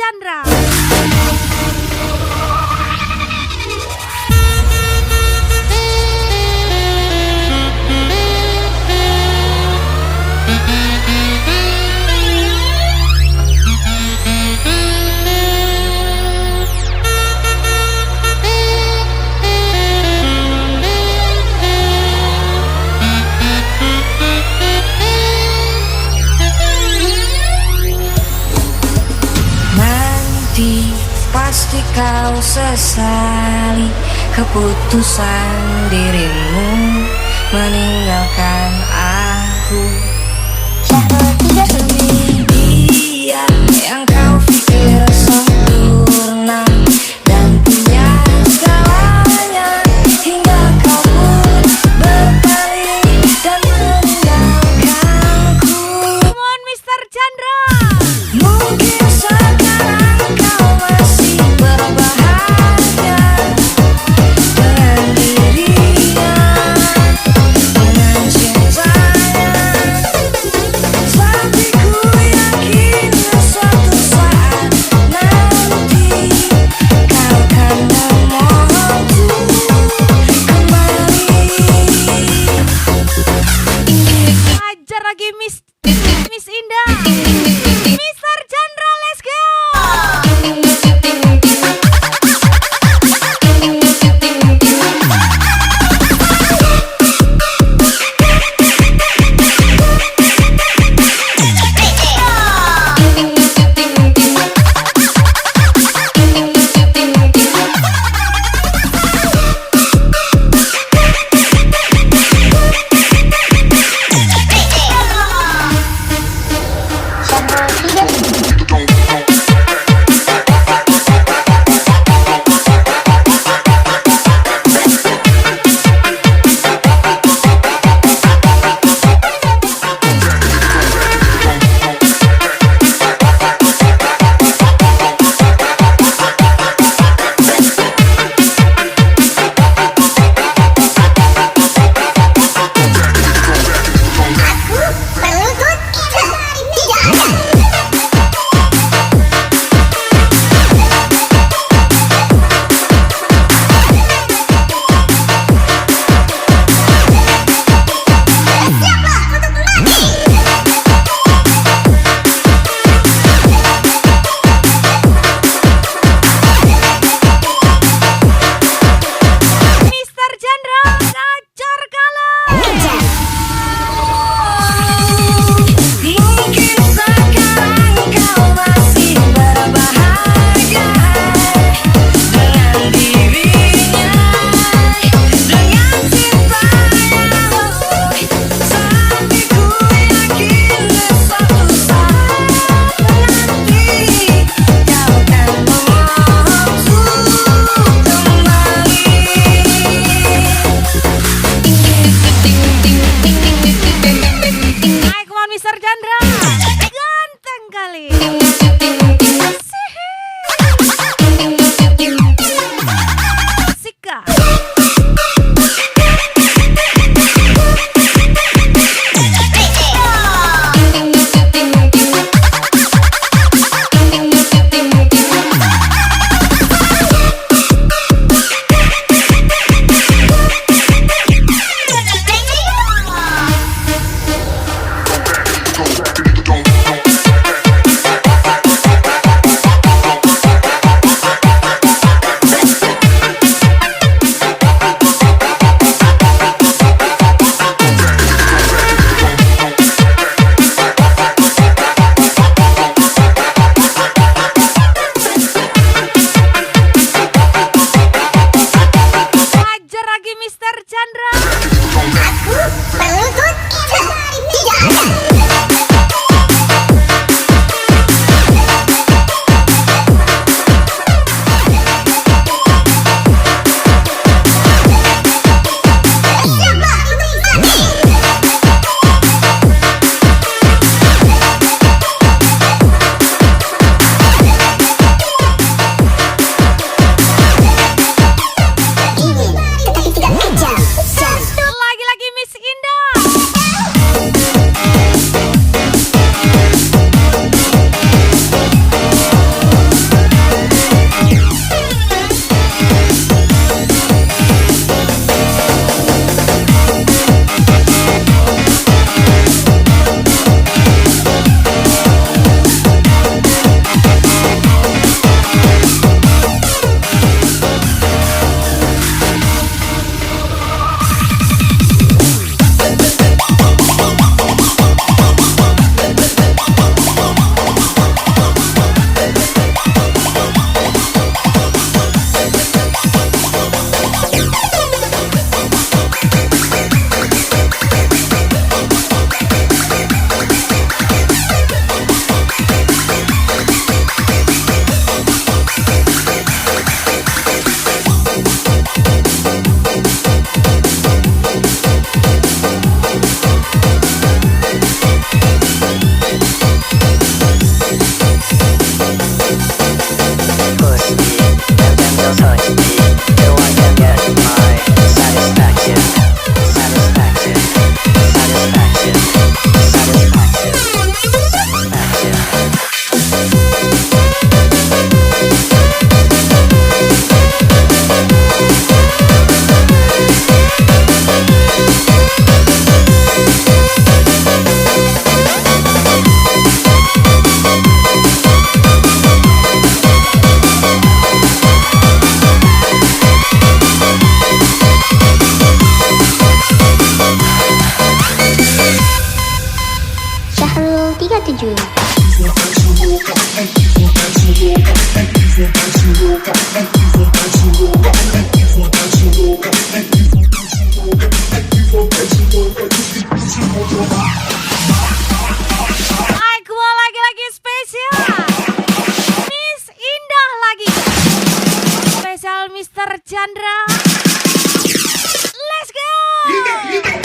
Chandra. Pasti kau sesali keputusan dirimu meninggalkan aku. Demi dia yang kau pikir sempurna dan punya segalanya, hingga kau pun berpaling dan meninggalkanku. Come on Mr. Chandra. Mungkin sekarang kau masih berbahagia dengan dirinya, dengan cintanya. Chandra. Let's go.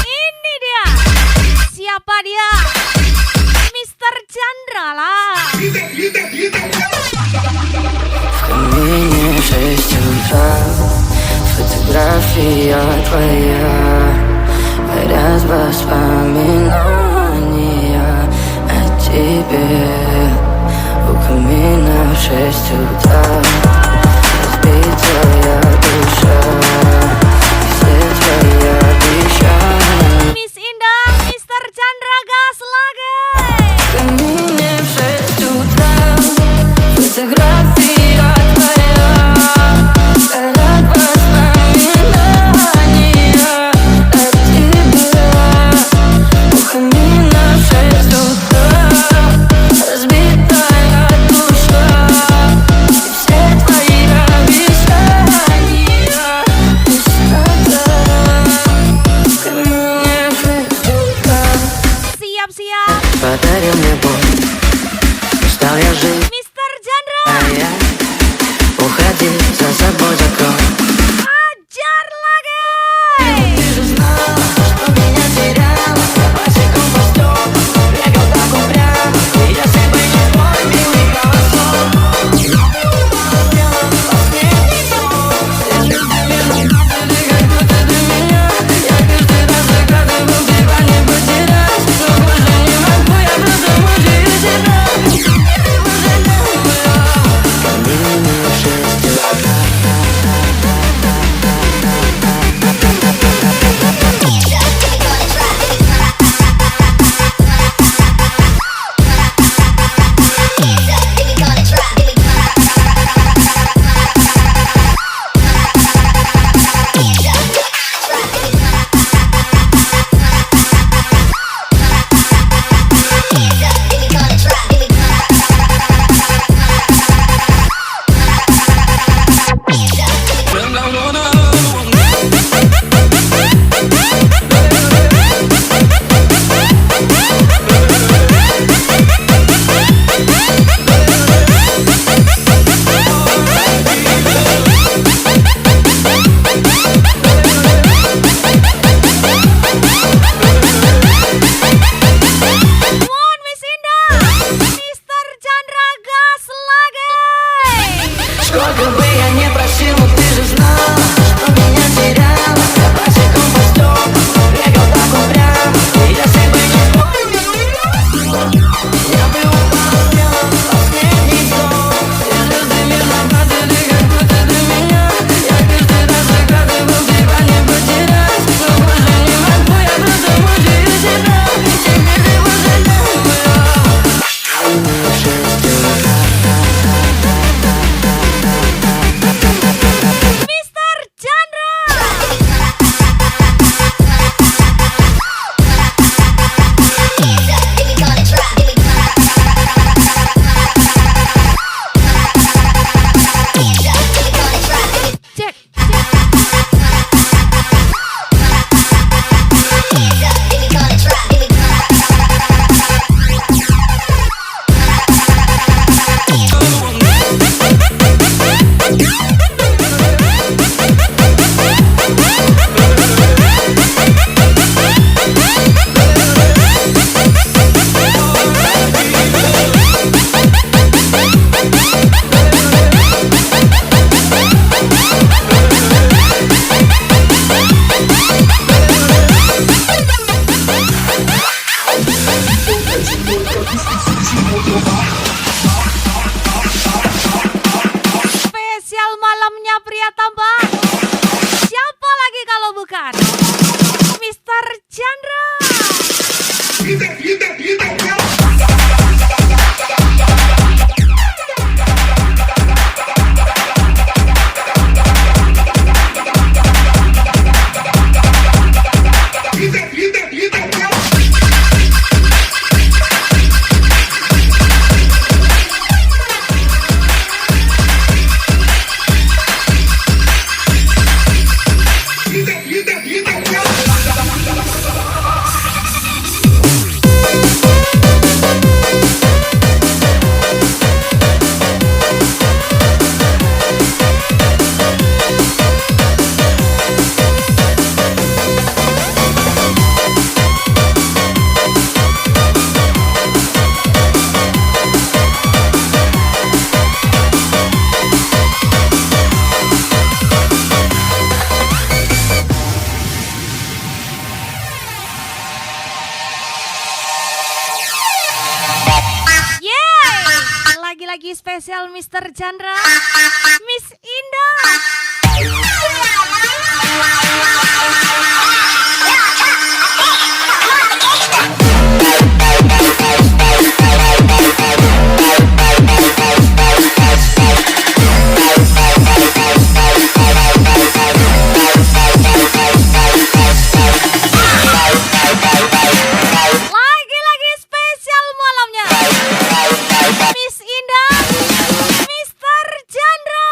Ini dia. Siapa dia? Mr. Chandra lah. Мне 6 утра, фотография твоя, горят воспоминания о тебе. У камина в 6 утра, разбитая душа, все твои обещания. Miss Indah, Mr. Chandra gas lagi. В камине в 6 утра, фотография твоя, горят воспоминания о тебе. У камина в 6 утра, разбитая душа, и все твои обещания. Пустота. В камине в 6 утра. Siap-siap, Подарил мне боль, устал я жить, Mr. Chandra. а я уходи, за собой закрой. Ajar lagi. Ты же знал, что меня терял, я босиком по стёклу, бегал так упрям, и если бы не твой милый голосок, я бы успел последний сон. Если бы не знали, как будто ты меня, я каждый раз загадывал, тебя не потерять, но больше не могу, я просто мучаю тебя. Теперь уже не моя. Камин в 6 утра. Mohon Miss Indah, Mr. Chandra gas lagi. Сколько бы я ни просил, но ты же знал, что меня терял. Я босиком по стёклу, бегал так упрям, и если бы не твой милый голосок, я бы успел последний сон. И звезды мирно падали, как будто ты меня, я каждый раз загадывал, тебя не потерять, но больше не могу, я просто мучаю тебя. Теперь ты уже не моя. Камин в 6 утра. Mr. Chandra. Cek, cek. Spesial malamnya pria tampan. Siapa lagi kalau bukan Mr. Chandra? lagi-lagi spesial Mr. Chandra, Miss Indah. Lagi-lagi spesial malamnya Miss Indah, Mr. Chandra.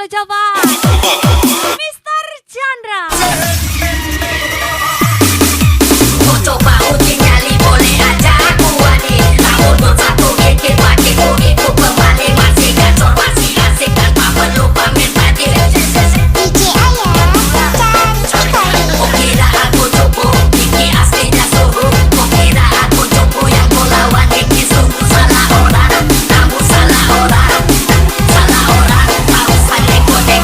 coba. Mr. Chandra. Mau coba uji nyali boleh aja aku wani. Tahun satu gigit pakai ikut kembali. Masih gacor masih asik tanpa perlu pamer tadi. Kok kira aku cupu, Kiki aslinya suhu. Kok kira aku cupu yang kau lawan Kiki sungguh salah orang. Kamu salah orang, salah orang. Kau saling kode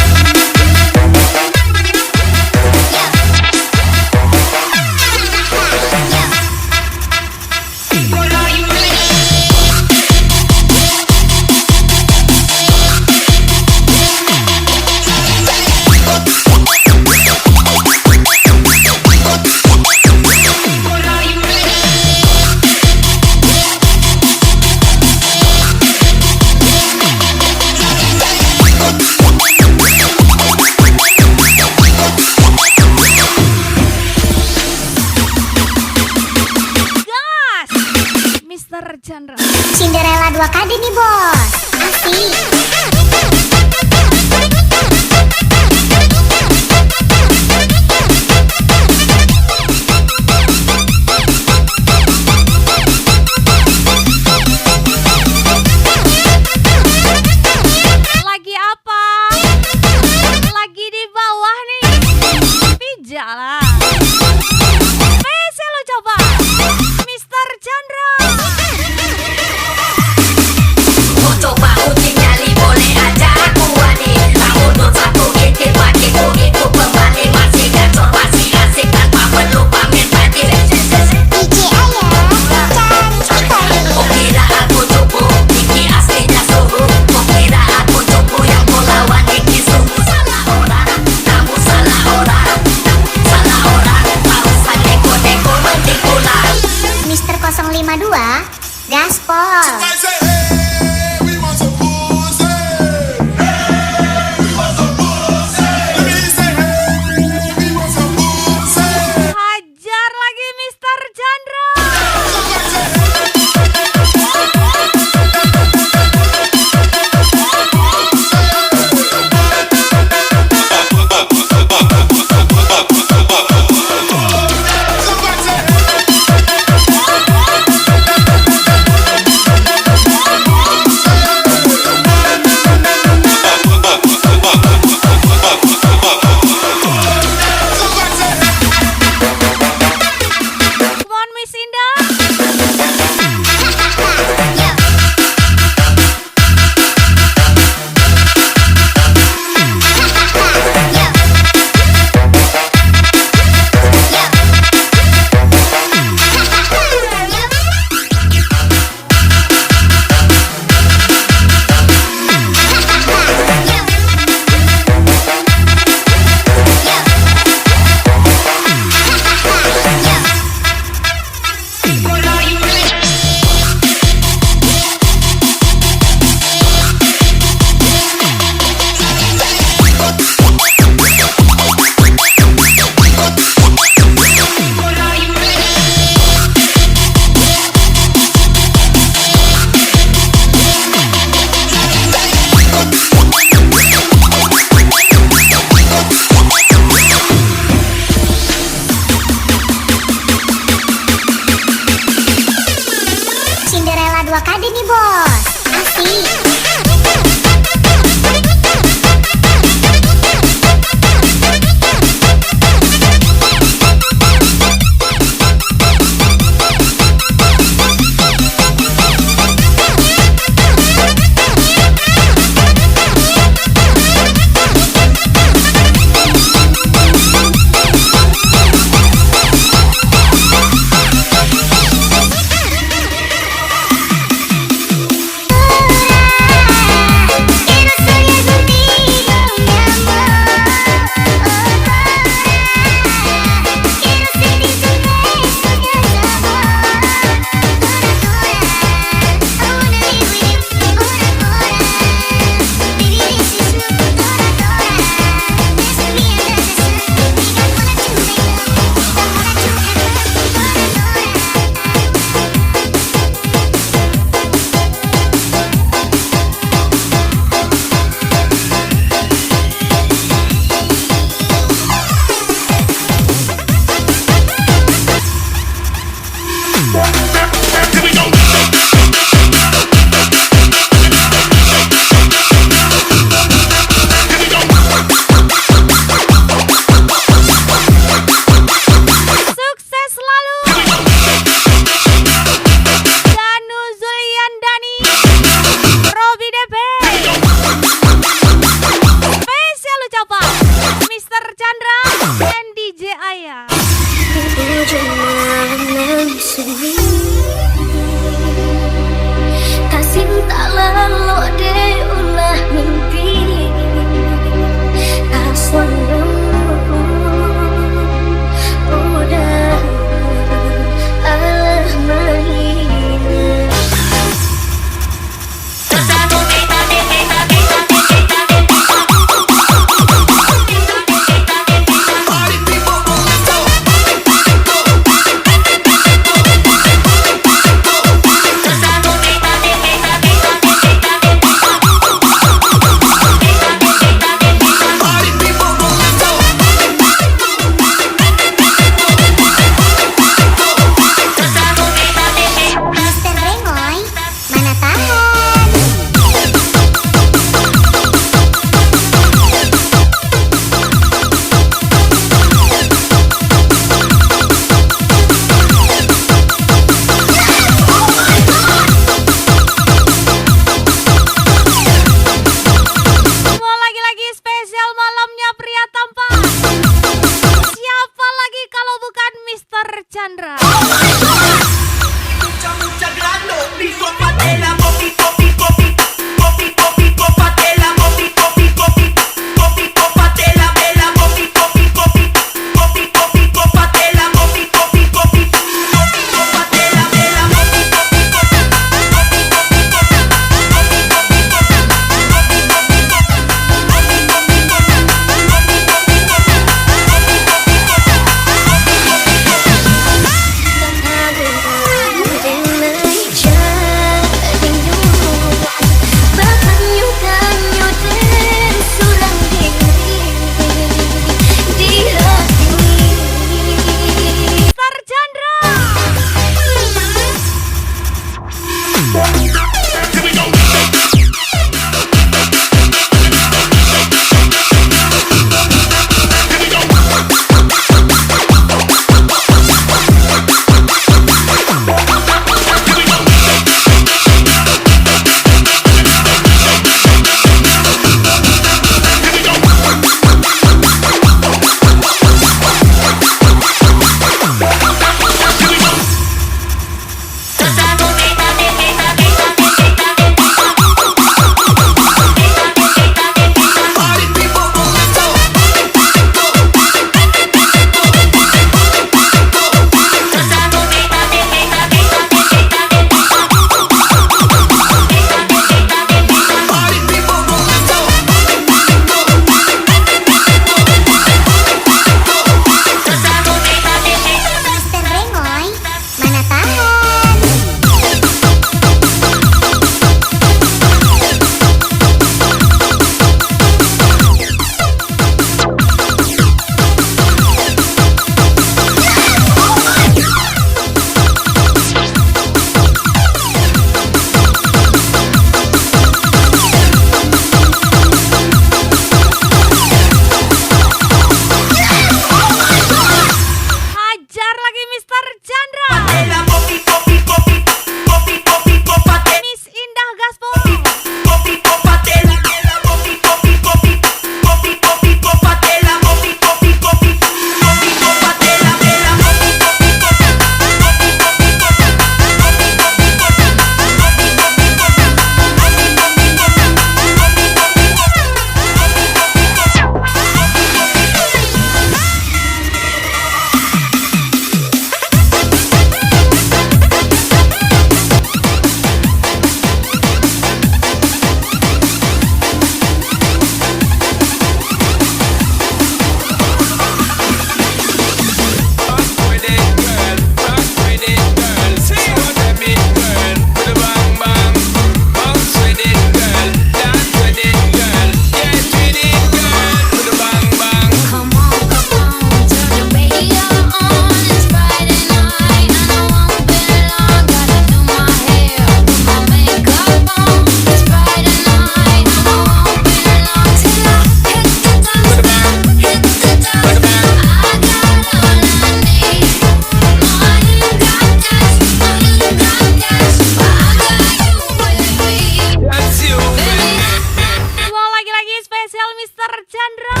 Mr. Chandra,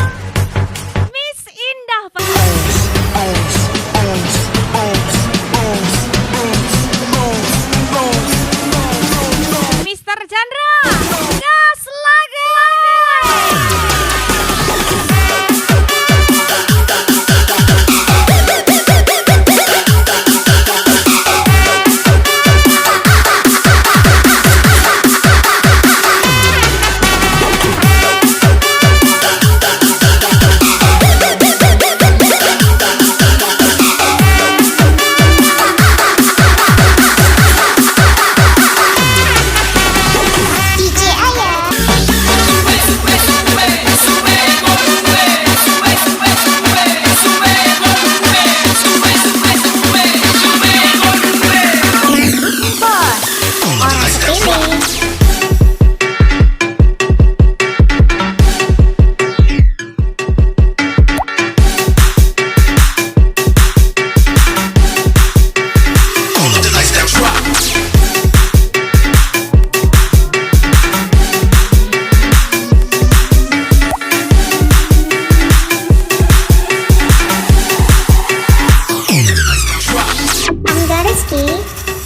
Miss Indah Pak. Mr. Chandra, gas lagi.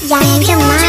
Jangan cemas.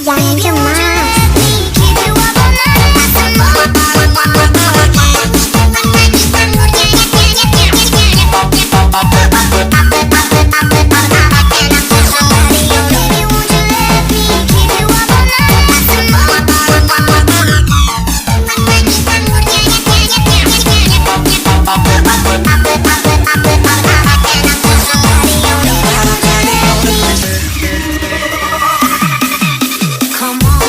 Jangan cemas. Come on.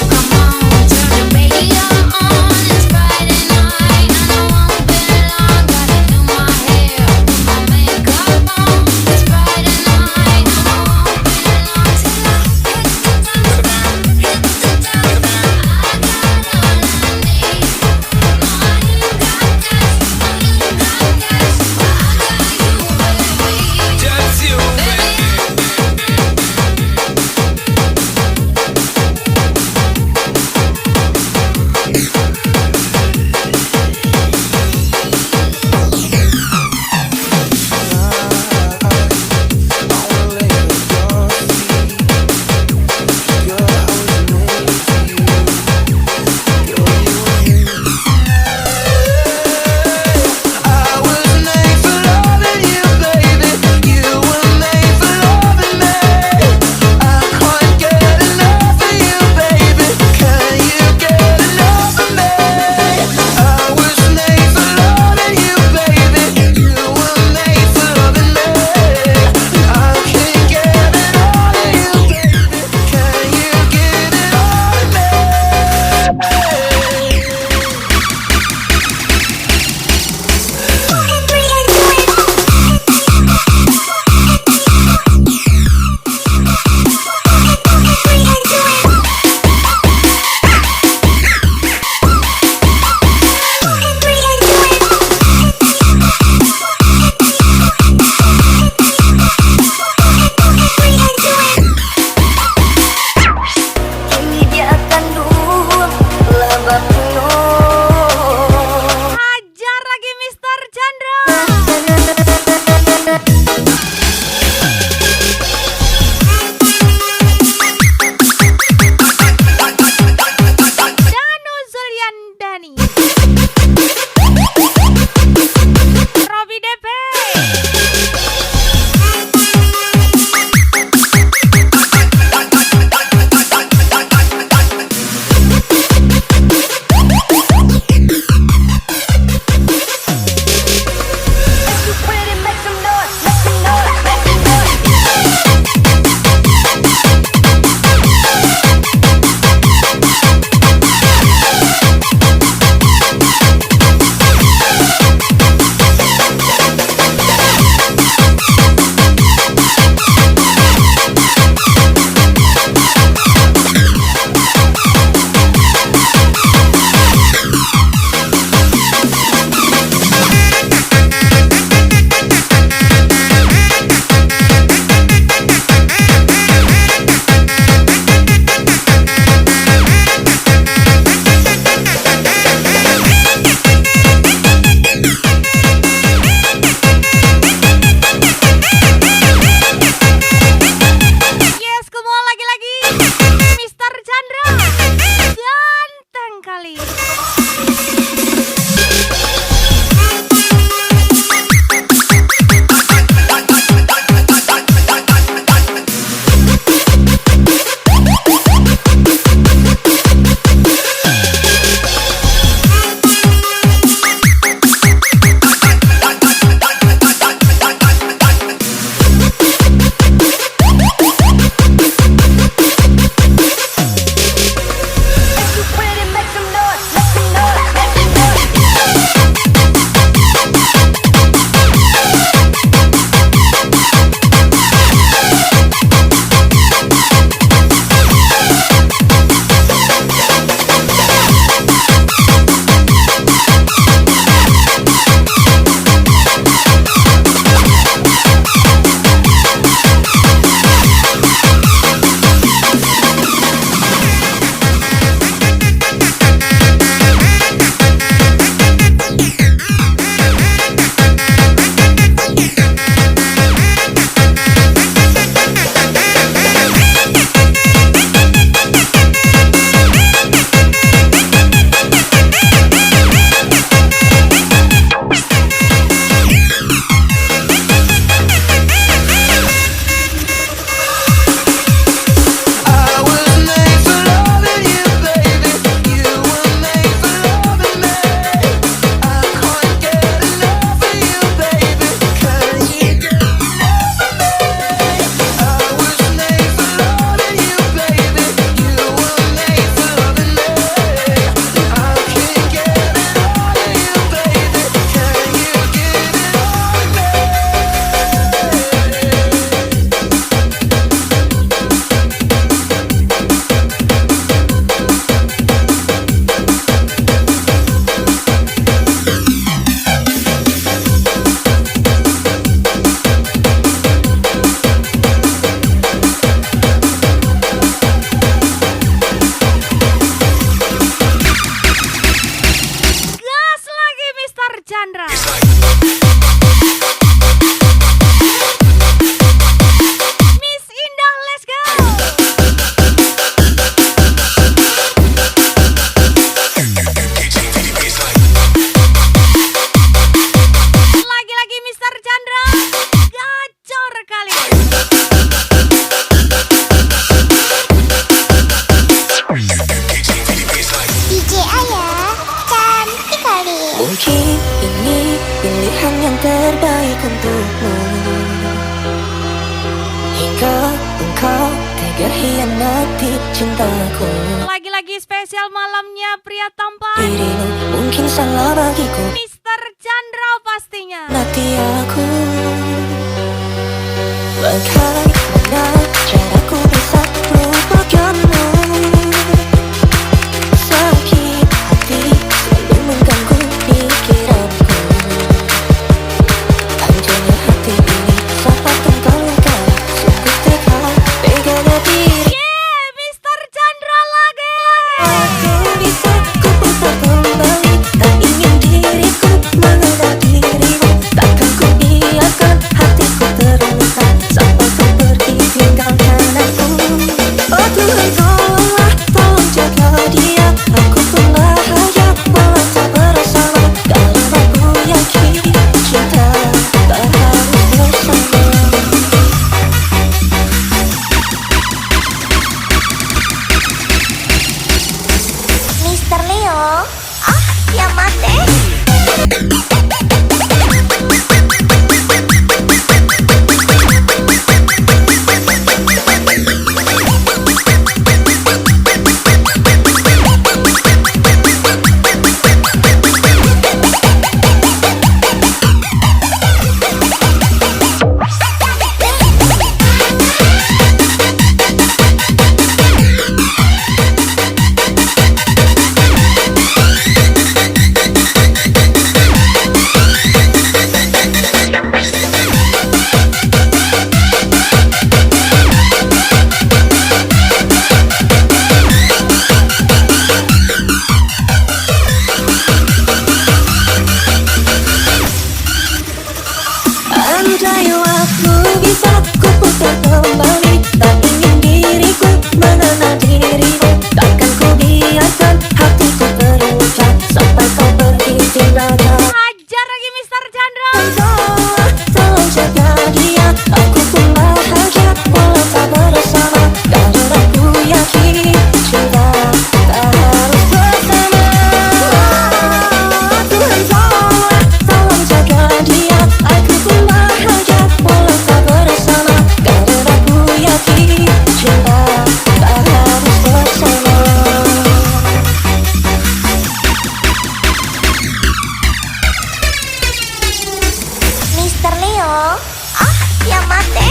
hati cintaku. Lagi-lagi spesial malamnya pria tampan Dirimu mungkin salah bagiku, Mr. Chandra pastinya. nanti aku bagaimana caraku bisa melupakanmu. Sakit hati selalu mengganggu pikiranku. Hancurnya hati ini saat engkau luka. Sungguh teganya diri. Yeah, Mr. Chandra lagi. Aku bisa ku putar kembali. Tak ingin diriku mengenal dirimu. Takkan ku biarkan hatiku terluka sampai kau pergi tinggalkan aku. Oh Tuhan tolonglah, tolong jaga dia. Aku pun bahagia walau tak bersama. Karena aku yakin cinta tak harus bersama. Mr. Leo, ya mate. Andai waktu bisa ku putar kembali. Tak ingin diriku mengenal dirimu. Takkan ku biarkan hatiku terluka sampai kau pergi tinggalkan. Hajar lagi Mr. Chandra. Tolong jaga dia. Aku pun bahagia walau tak bersama. Karena aku yakin cinta tak harus bersama. Tuhan tolong jaga dia. Aku pun bahagia walau tak bersama. Karena aku yakin cinta tak harus bersama. Mr. Leo, ya mate.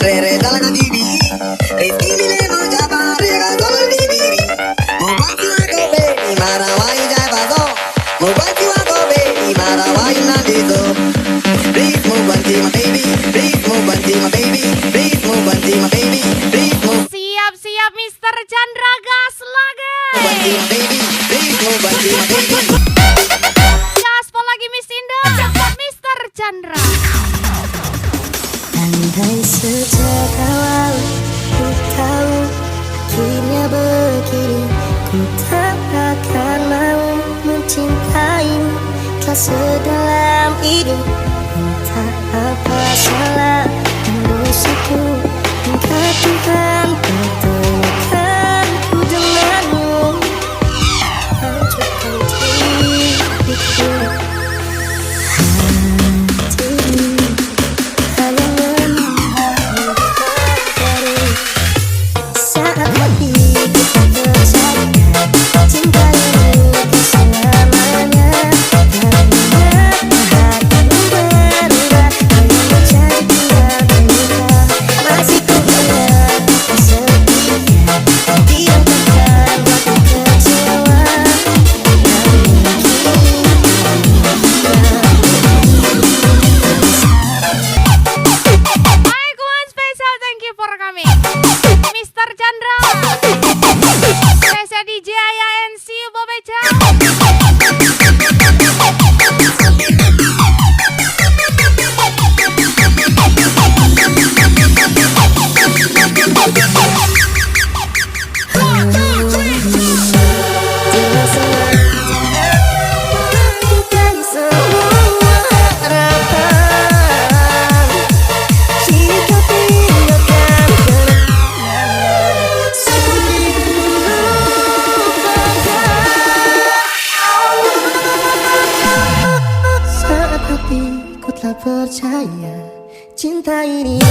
Rere dalam diri, Rizky Bilemo Japa, Rega Tolong Dibiri. Mau bantu aku baby, marawai Japa so. Mau bantu aku baby, marawai Nandito. Please mau bantu my baby, please mau bantu my baby, please mau bantu my baby, please mau Siap-siap Mr. Chandra gas lagi. bantu my baby, please mau bantu my baby. Gaspol lagi Miss Indah. Mr. Chandra. Andai sejak awal ku tahu akhirnya begini, ku tak akan mau mencintaimu telah sedalam ini. Entah apa salah dan dosaku, engkau Tuhan pertemukanku denganmu. Hancurkan diriku. Saat hati kita tersadar cinta ini.